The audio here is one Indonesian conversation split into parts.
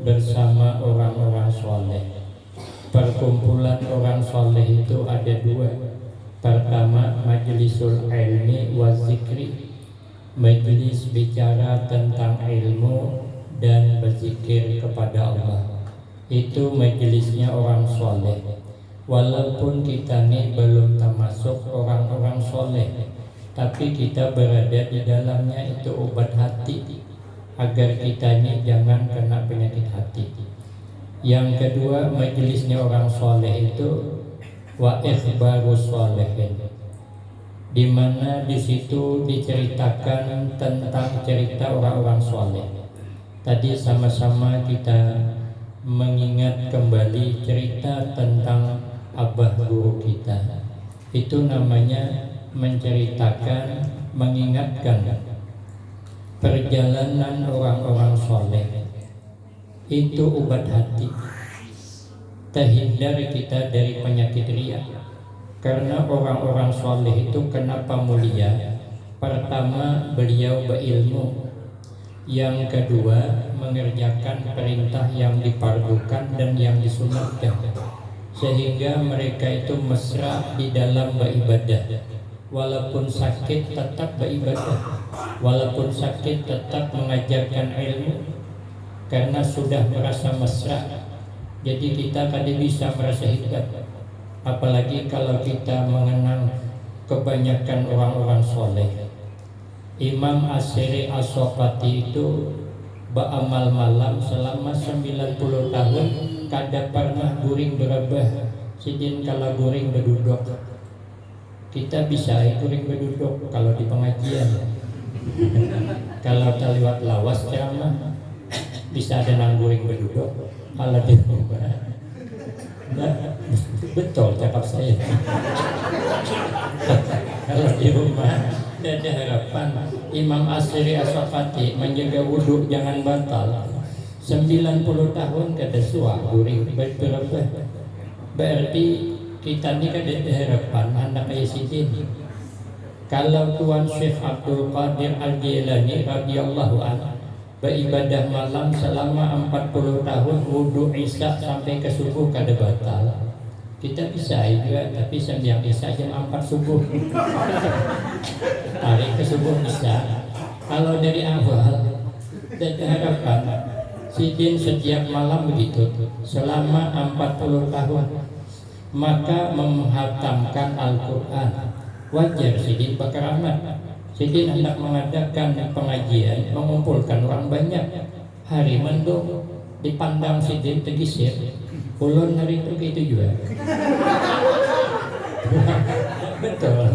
bersama orang-orang soleh. Perkumpulan orang soleh itu ada dua. Pertama, majlisul ilmi wa zikri, majelis bicara tentang ilmu dan berzikir kepada Allah. Itu majelisnya orang soleh. Walaupun kita ini belum termasuk orang-orang soleh, tapi kita berada di dalamnya, itu obat hati agar kita ini jangan kena penyakit hati. Yang kedua, majelisnya orang soleh itu wa ikhbarus solehin, di mana di situ diceritakan tentang cerita orang-orang soleh. Tadi sama-sama kita mengingat kembali cerita tentang abah guru kita. Itu namanya menceritakan, mengingatkan perjalanan orang-orang soleh. Itu obat hati, terhindar kita dari penyakit riya. Karena orang-orang soleh itu kenapa mulia? Pertama, beliau berilmu. Yang kedua, mengerjakan perintah yang dipardukan dan yang disunatkan, sehingga mereka itu mesra di dalam beribadah. Walaupun sakit tetap beribadah, walaupun sakit tetap mengajarkan ilmu, karena sudah merasa mesra. Jadi kita tadi bisa merasa hebat. Apalagi kalau kita mengenang kebanyakan orang-orang soleh. Imam Asy'ari As-Sofati itu beramal malam selama 90 tahun, kada pernah guring berabah. Sidin kalau guring berduduk. Kita bisa guring berduduk kalau di pengajian. Kalau terliwat lawas ceramah bisa ada nangguring berduduk. Kalau di rumah, nah, betul cakap saya. Kalau di rumah ada harapan. Imam Asy'ari As-Sofati menjaga wudhu jangan batal 90 tahun kada suah guring berapa. Berarti kita ini kada ada harapan anak Sidin. Kalau Tuan Syekh Abdul Qadir Al-Jilani radhiyallahu anhu beribadah malam selama 40 tahun, wudhu isya sampai ke subuh kada batal, kita bisa juga, tapi sembahyang isya jam 4 subuh, tarik ke subuh bisa. Kalau dari awal dan harapan Sidin setiap malam begitu selama 40 tahun, maka menghatamkan Al-Quran. Wajar Sidin berkeramat. Sidin hendak mengadakan pengajian, mengumpulkan orang banyak. Hari mendung dipandang Sidin tegisir. Ulun hari itu gitu juga. Betul.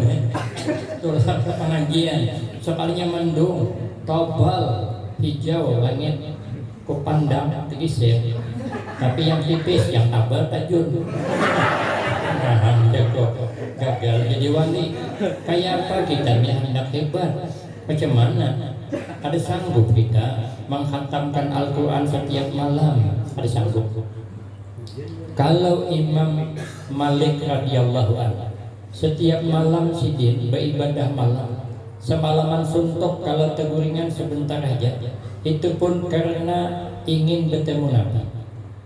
Itulah pengajian. Sekalinya mendung, tobal, hijau langit, kupandang tegisir. Tapi yang tipis, yang tabal tajun. Nah, gagal jadi wali. Kayak apa kita yang hendak hebat? Macam mana? Ada sanggup kita menghatamkan Al-Quran setiap malam? Ada sanggup? Kalau Imam Malik radhiyallahu anhu setiap malam Sidin beribadah malam, semalaman suntuk, kalau teguringan sebentar aja, itu pun karena ingin bertemu Nabi.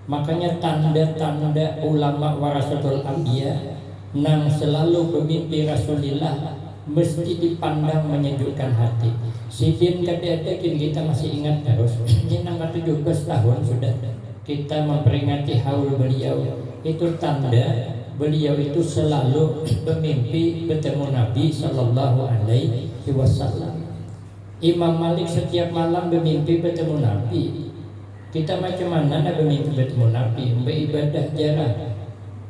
Makanya tanda-tanda ulama warasatul anbiya nang selalu bermimpi Rasulullah mesti dipandang menyejukkan hati. Sidin kadang-kadang kita masih ingat terus. Ini 17 tahun sudah kita memperingati haul beliau. Itu tanda beliau itu selalu bermimpi bertemu Nabi Sallallahu Alaihi Wasallam. Imam Malik setiap malam bermimpi bertemu Nabi. Kita macam mana nak bermimpi bertemu Nabi? Beribadah jarang.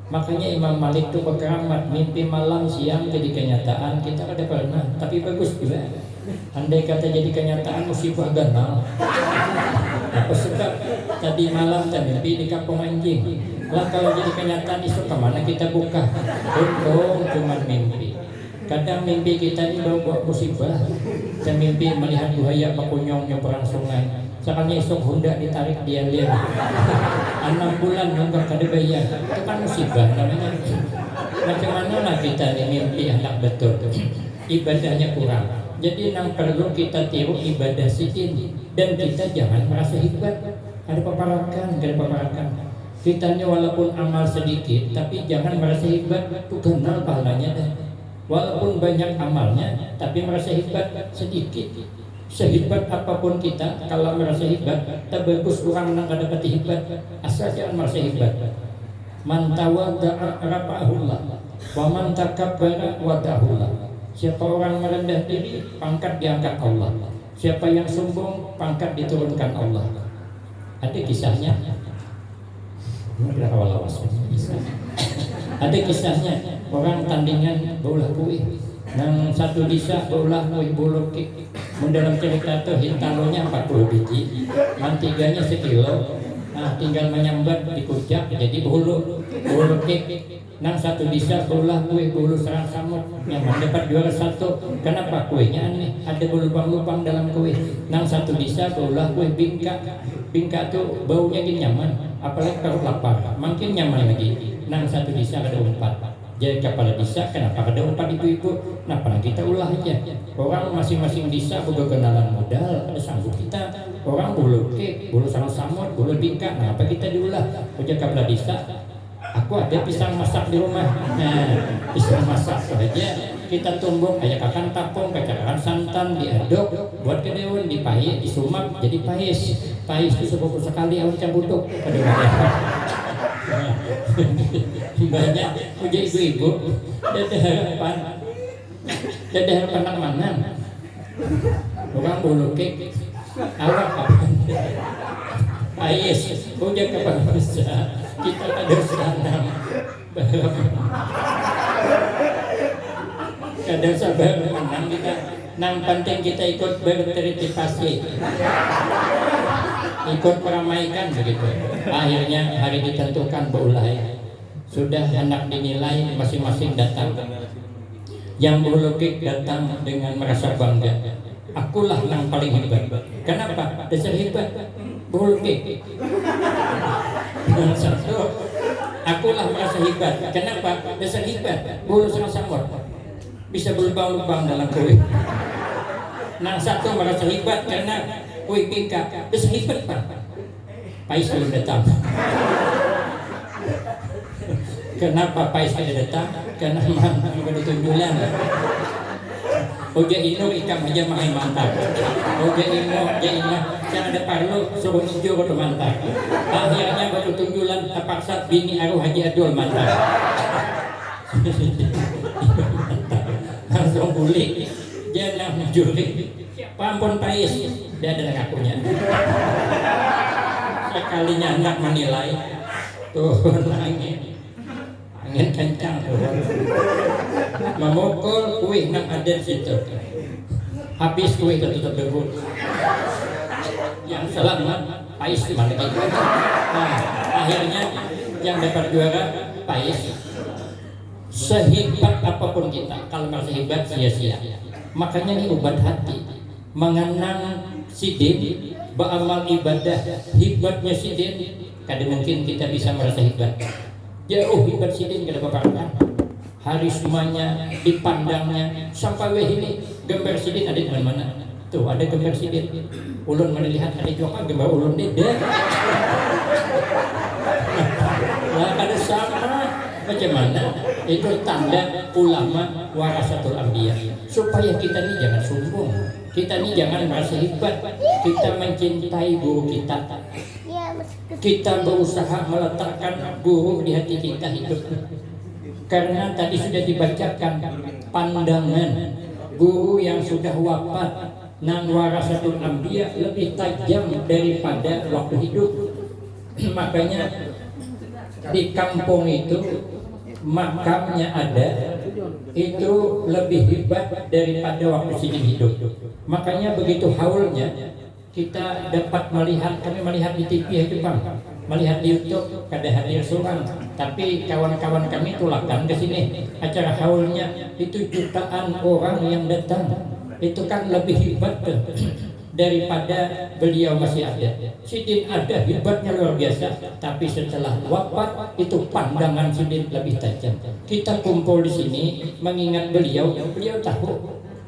Makanya Imam Malik itu berkeramat, mimpi malam siang jadi kenyataan. Kita ada pernah, tapi bagus juga. Andai kata jadi kenyataan musibah ganal. Apa sebab tadi malam kita mimpi di kampung anjing. Lah kalau jadi kenyataan isu kemana kita buka? Untung cuma mimpi. Kadang mimpi kita ini bawa musibah. Kita mimpi melihat buaya berkunyong nyebrang sungai. Sekali esok Honda ditarik dia lihat 6 bulan nggak kada bayar, itu kan musibah namanya. Macam mana lah kita ini mimpi hendak betul, ibadahnya kurang. Jadi yang perlu kita tiru ibadah Sidin, dan kita jangan merasa hebat. ada paparakan, gak ada paparakan. Kita ini walaupun amal sedikit, tapi jangan merasa hebat, tuh kenal pahalanya dah. Walaupun banyak amalnya, tapi merasa hebat sedikit. Sehebat apapun kita, kalau merasa hebat, tak bagus orang yang gak dapat hebat, asal jangan merasa hebat. Man tawadda'a rafa'ahullah, wa man takabbara wada'ahullah. Siapa orang merendah diri, pangkat diangkat Allah. Siapa yang sombong, pangkat diturunkan Allah. Ada kisahnya. Ada kisahnya orang tandingan baulah kue. Nang satu desa baulah kue bulu kek. Dalam cerita itu hintalonya 40 biji, mantiganya sekilo. Nah, tinggal menyambat dikucak jadi bulu kek. Nang satu desa baulah kue bulu serang samut yang mendapat juara satu. Kenapa kuenya aneh? Ada lubang-lubang dalam kue. Nang satu desa baulah kue bingka. Bingka tuh baunya gini nyaman. Apalagi kalau lapar, makin nyaman lagi. Nang satu desa ada 4. Jadi kepala desa kenapa ada 4 ibu-ibu? Nah, pernah kita ulah aja. Orang masing-masing desa butuh kenalan modal, ada sanggup kita. Orang bulu kek, bulu sarang samut, bulu bingka. Nah, apa kita diulah? Ujar kepala desa. Aku ada pisang masak di rumah. Nah, pisang masak saja kita tumbuk kayak kakan tapung, kacakan santan diaduk, buat ke daun, dipahit, disumak jadi pahis. Pahis itu sebuku sekali awal campuduk. Aduh, banyak puji ibu-ibu. Ada harapan nak mana? Orang bulu kek, awak apa? Pahis, puja kepada besar. Kita ada senang kadang sabar menang kita nang penting kita ikut berteritikasi, ikut meramaikan begitu. Akhirnya hari ditentukan beulai, sudah hendak dinilai, masing-masing datang. Yang berlogik datang dengan merasa bangga, akulah yang paling hebat. Kenapa? Dasar hebat berlogik. Satu, akulah merasa hebat. Kenapa? Dasar hebat. Bulu sama samur bisa berlubang-lubang dalam kue. Nah, satu merasa hebat karena kue bingka. Dasar hebat pak. Pais belum datang. Kenapa Pais tidak datang? Karena mana ada tunjulan. Oja ino ikam aja makin mantap. Oja ino, yang ada parlo suruh hijau baru mantap. Akhirnya baru tunjulan terpaksa bini aruh haji adul mantap. Langsung bulik, jangan menjuli. Pampun Pais, dia ada ngakunya. Sekalinya anak menilai, turun angin kencang memukul kue nang ada di situ. Habis kue tutup debut. Yang selamat Pais di mana gitu. Nah, akhirnya yang dapat juara Pais. Sehebat apapun kita, kalau merasa hebat sia-sia. Makanya ini obat hati. Mengenang sidin, beramal ibadah, hebatnya sidin. Kadang mungkin kita bisa merasa hebat. Jauh hebat sidin kada paparan. Hari semuanya dipandangnya sampai ini gambar sidin ada di mana-mana. Tuh ada gambar sidin. Ulun melihat ada juga gambar ulun dia. Lah kada sama macam mana? Itu tanda ulama warasatul anbiya. Supaya kita ini jangan sombong. Kita ini jangan merasa hebat. Kita mencintai guru kita. Kita berusaha meletakkan guru di hati kita hidup. Karena tadi sudah dibacakan pandangan guru yang sudah wafat nang warasatul anbiya lebih tajam daripada waktu hidup. Makanya di kampung itu makamnya ada itu lebih hebat daripada waktu sidin hidup. Makanya begitu haulnya kita dapat melihat, kami melihat di TV itu Bang, melihat di YouTube kada hadir seorang, tapi kawan-kawan kami tulakan ke sini acara haulnya itu jutaan orang yang datang. Itu kan lebih hebat daripada beliau masih ada. Sidin ada hebatnya luar biasa, tapi setelah wafat itu pandangan Sidin lebih tajam. Kita kumpul di sini mengingat beliau tahu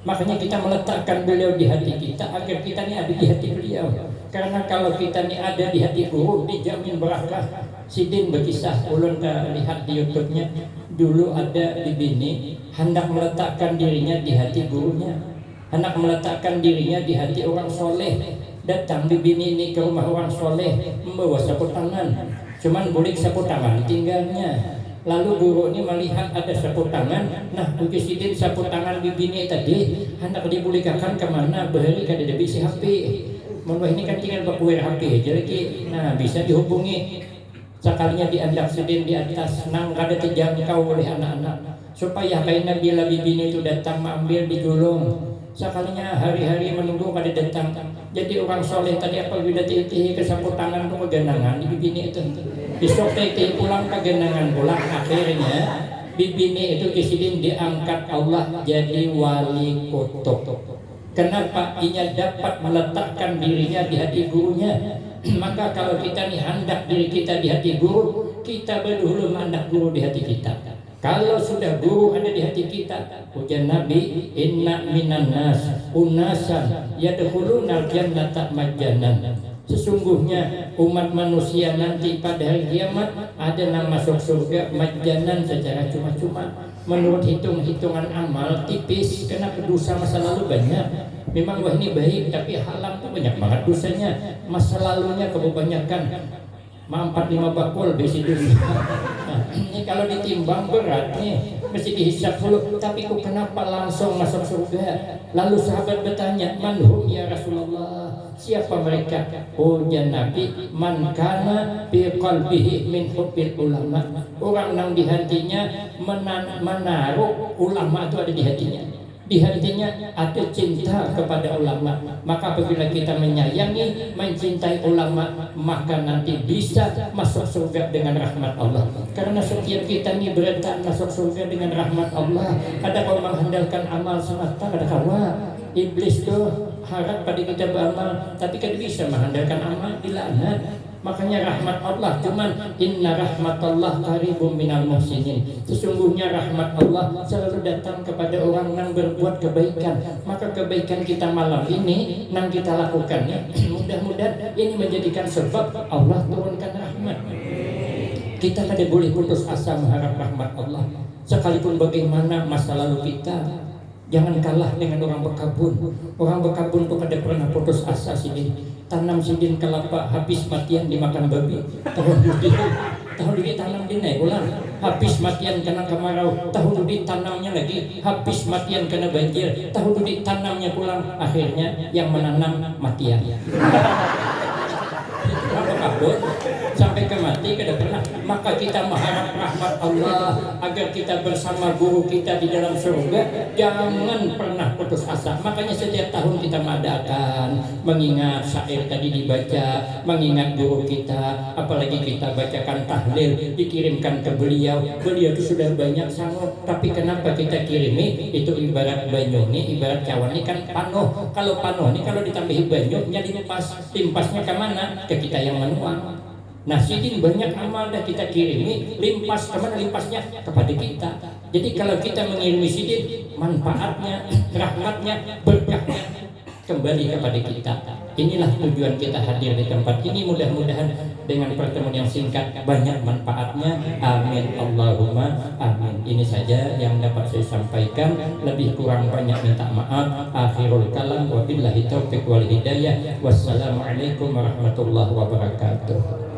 Makanya kita meletakkan beliau di hati kita agar kita ini ada di hati beliau. Karena kalau kita ini ada di hati guru, dijamin berkah. Sidin berkisah, ulun lihat di YouTube-nya, dulu ada di bini hendak meletakkan dirinya di hati gurunya, hendak meletakkan dirinya di hati orang soleh. Datang di bini ini ke rumah orang soleh membawa sapu tangan, cuman bulik sapu tangan tinggalnya. Lalu guru ini melihat ada sapu tangan, nah Uji Sidin sapu tangan bibini tadi hendak dibulikakan kemana, bahari kada ada bisi HP. Menurut ini kan tinggal berkuir HP jadi nah bisa dihubungi. Sekalinya diandak Sidin di atas nang kada terjangkau oleh anak-anak, supaya kaina bila bibini itu datang mengambil dijulung. Sekalinya hari-hari menunggu kada datang. Jadi orang soleh tadi apabila tihi ke sapu tangan itu kegenangan di bibini itu. Besok tihi pulang kegenangan pulang, akhirnya bibini itu Sidin diangkat Allah jadi wali kutub. Kenapa? Ia dapat meletakkan dirinya di hati gurunya. Maka kalau kita nih hendak diri kita di hati guru, kita berdahulu hendak guru di hati kita. Kalau sudah guru ada di hati kita, ujian Nabi, inna minan nas unasan yadkhulunal jannata majjanan. Sesungguhnya umat manusia nanti pada hari kiamat ada yang masuk surga majjanan secara cuma-cuma. Menurut hitung-hitungan amal tipis, karena dosa masa lalu banyak. Memang wah ini baik, tapi halam tuh banyak banget dosanya. Masa lalunya kebanyakan. 4-5 bakul besi dulu. Nah, ini kalau ditimbang berat nih, mesti dihisap dulu. Tapi kok kenapa langsung masuk surga? Lalu sahabat bertanya, manhum ya Rasulullah? Siapa mereka? Oh ya Nabi, man kana fi qalbihi min hubbil ulama. Orang yang di hatinya menaruh ulama itu ada di hatinya. Di hatinya ada cinta kepada ulama. Maka apabila kita menyayangi, mencintai ulama, maka nanti bisa masuk surga dengan rahmat Allah. Karena setiap kita ini berentak masuk surga dengan rahmat Allah. Ada kalau mengandalkan amal semata, ada kawa iblis tuh harap pada kita beramal, tapi kan bisa mengandalkan amal, dilaknat. Makanya rahmat Allah cuman inna rahmatallah qaribum minal muhsinin. Sesungguhnya rahmat Allah selalu datang kepada orang yang berbuat kebaikan. Maka kebaikan kita malam ini yang kita lakukan ya, mudah-mudahan ini menjadikan sebab Allah turunkan rahmat. Kita tidak boleh putus asa mengharap rahmat Allah. Sekalipun bagaimana masa lalu kita, jangan kalah dengan orang berkabun. Orang berkabun itu kada pernah putus asa Sidin. Tanam Sidin kelapa habis matian dimakan babi. Tahun ini tanam di naik ulang. Habis matian kena kemarau. Tahun ini tanamnya lagi. Habis matian kena banjir. Tahun ini tanamnya pulang. Akhirnya yang menanam matian. Kabut sampai ke mati kada pernah. Maka kita mengharap rahmat Allah agar kita bersama guru kita di dalam surga. Jangan pernah putus asa. Makanya setiap tahun kita mengadakan mengingat syair tadi dibaca, mengingat guru kita, apalagi kita bacakan tahlil, dikirimkan ke beliau. Beliau itu sudah banyak sanggup, tapi kenapa kita kirimi? Itu ibarat banyu nih, ibarat cawan ini kan panoh. Kalau panoh ini kalau ditambahi banyu jadi limpasnya kemana? Ke kita yang menuang. Nah Sidin banyak amal dah kita kirimi, limpas kemana limpasnya? Kepada kita. Jadi kalau kita mengirimi Sidin, manfaatnya, rahmatnya, berkahnya kembali kepada kita. Inilah tujuan kita hadir di tempat ini. Mudah-mudahan dengan pertemuan yang singkat banyak manfaatnya. Amin Allahumma amin. Ini saja yang dapat saya sampaikan. Lebih kurang banyak minta maaf. Akhirul kalam wabillahi taufiq wal hidayah. Wassalamualaikum warahmatullahi wabarakatuh.